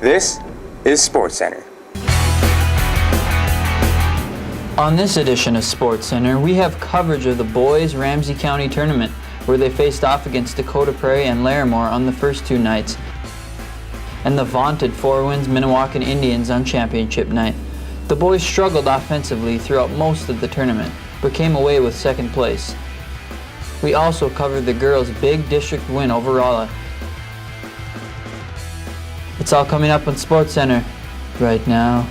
This is SportsCenter. On this edition of SportsCenter, we have coverage of the boys' Ramsey County tournament, where they faced off against Dakota Prairie and Larimore on the first two nights, and the vaunted Four Winds Minnewacan Indians on championship night. The boys struggled offensively throughout most of the tournament, but came away with second place. We also covered the girls' big district win over Rolla. It's all coming up on SportsCenter right now.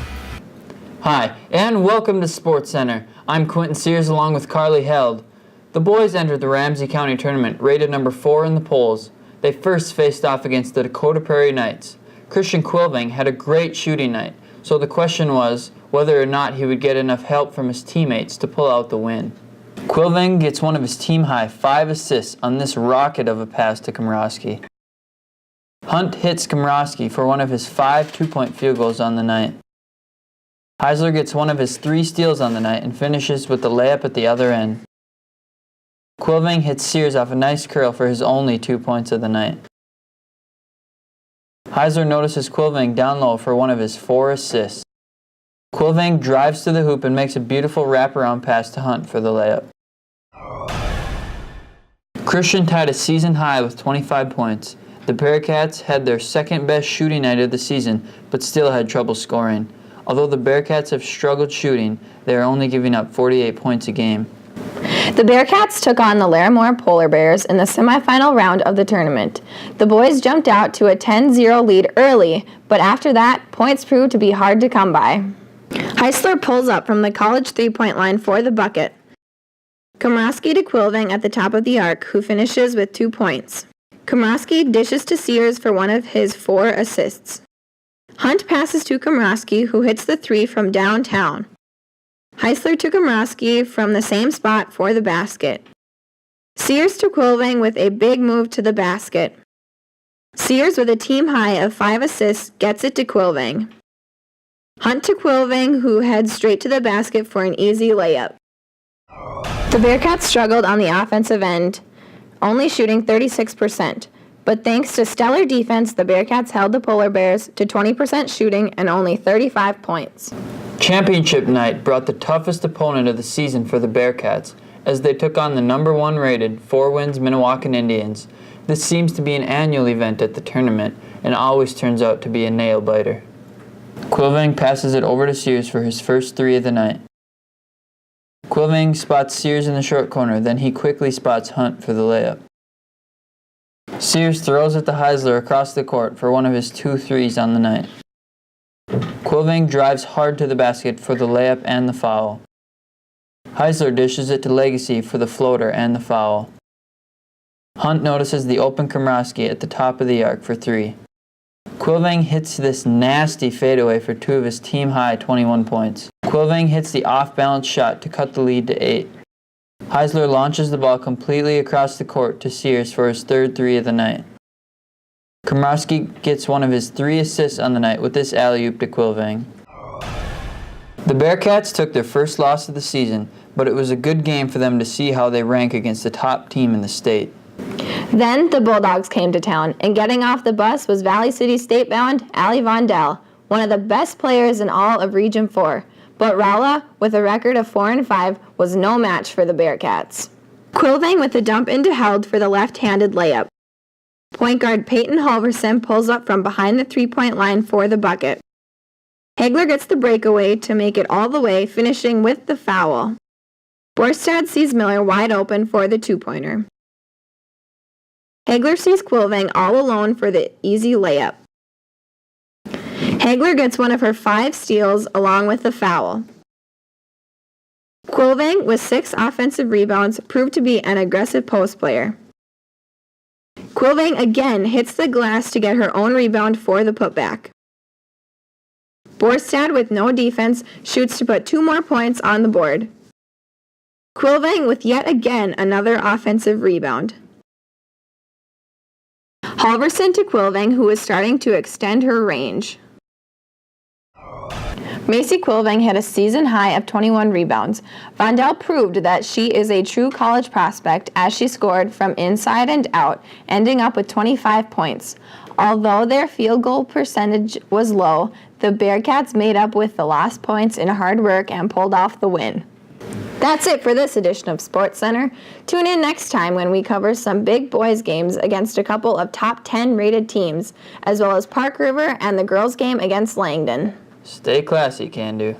Hi, and welcome to SportsCenter. I'm Quentin Sears along with Karly Held. The boys entered the Ramsey County tournament rated number 4 in the polls. They first faced off against the Dakota Prairie Knights. Christian Quilving had a great shooting night, so the question was whether or not he would get enough help from his teammates to pull out the win. Quilving gets one of his team-high 5 assists on this rocket of a pass to Komrosky. Hunt hits Komrosky for one of his 5 two-point field goals on the night. Heisler gets one of his 3 steals on the night and finishes with the layup at the other end. Quilving hits Sears off a nice curl for his only 2 points of the night. Heisler notices Quilving down low for one of his 4 assists. Quilving drives to the hoop and makes a beautiful wraparound pass to Hunt for the layup. Christian tied a season high with 25 points. The Bearcats had their second best shooting night of the season, but still had trouble scoring. Although the Bearcats have struggled shooting, they are only giving up 48 points a game. The Bearcats took on the Larimore Polar Bears in the semifinal round of the tournament. The boys jumped out to a 10-0 lead early, but after that, points proved to be hard to come by. Heisler pulls up from the college three-point line for the bucket. Komrosky to Quilving at the top of the arc, who finishes with 2 points. Komrosky dishes to Sears for one of his 4 assists. Hunt passes to Komrosky, who hits the 3 from downtown. Heisler to Komrosky from the same spot for the basket. Sears to Quilving with a big move to the basket. Sears with a team high of 5 assists gets it to Quilving. Hunt to Quilving, who heads straight to the basket for an easy layup. The Bearcats struggled on the offensive end, only shooting 36%. But thanks to stellar defense, the Bearcats held the Polar Bears to 20% shooting and only 35 points. Championship night brought the toughest opponent of the season for the Bearcats, as they took on the number 1 rated Four Winds Minnewacan Indians. This seems to be an annual event at the tournament, and always turns out to be a nail-biter. Quilving passes it over to Sears for his first 3 of the night. Quilving spots Sears in the short corner, then he quickly spots Hunt for the layup. Sears throws it to Heisler across the court for one of his 2 threes on the night. Quilving drives hard to the basket for the layup and the foul. Heisler dishes it to Legacy for the floater and the foul. Hunt notices the open Komrosky at the top of the arc for 3. Quilving hits this nasty fadeaway for 2 of his team-high 21 points. Quilving hits the off-balance shot to cut the lead to 8. Heisler launches the ball completely across the court to Sears for his 3rd 3 of the night. Komrosky gets one of his 3 assists on the night with this alley-oop to Quilving. The Bearcats took their first loss of the season, but it was a good game for them to see how they rank against the top team in the state. Then the Bulldogs came to town, and getting off the bus was Valley City State-bound Allie Vondell, one of the best players in all of Region 4. But Rolla, with a record of 4-5, was no match for the Bearcats. Quilving with a dump into Held for the left-handed layup. Point guard Peyton Halverson pulls up from behind the three-point line for the bucket. Hagler gets the breakaway to make it all the way, finishing with the foul. Borstad sees Miller wide open for the 2-pointer. Hagler sees Quilving all alone for the easy layup. Hagler gets one of her 5 steals along with the foul. Quilving, with 6 offensive rebounds, proved to be an aggressive post player. Quilving again hits the glass to get her own rebound for the putback. Borstad, with no defense, shoots to put 2 more points on the board. Quilving with yet again another offensive rebound. Halverson to Quilving, who is starting to extend her range. Macy Quilving hit a season high of 21 rebounds. Vondell proved that she is a true college prospect as she scored from inside and out, ending up with 25 points. Although their field goal percentage was low, the Bearcats made up with the lost points in hard work and pulled off the win. That's it for this edition of SportsCenter. Tune in next time when we cover some big boys games against a couple of top 10 rated teams, as well as Park River and the girls game against Langdon. Stay classy, can do.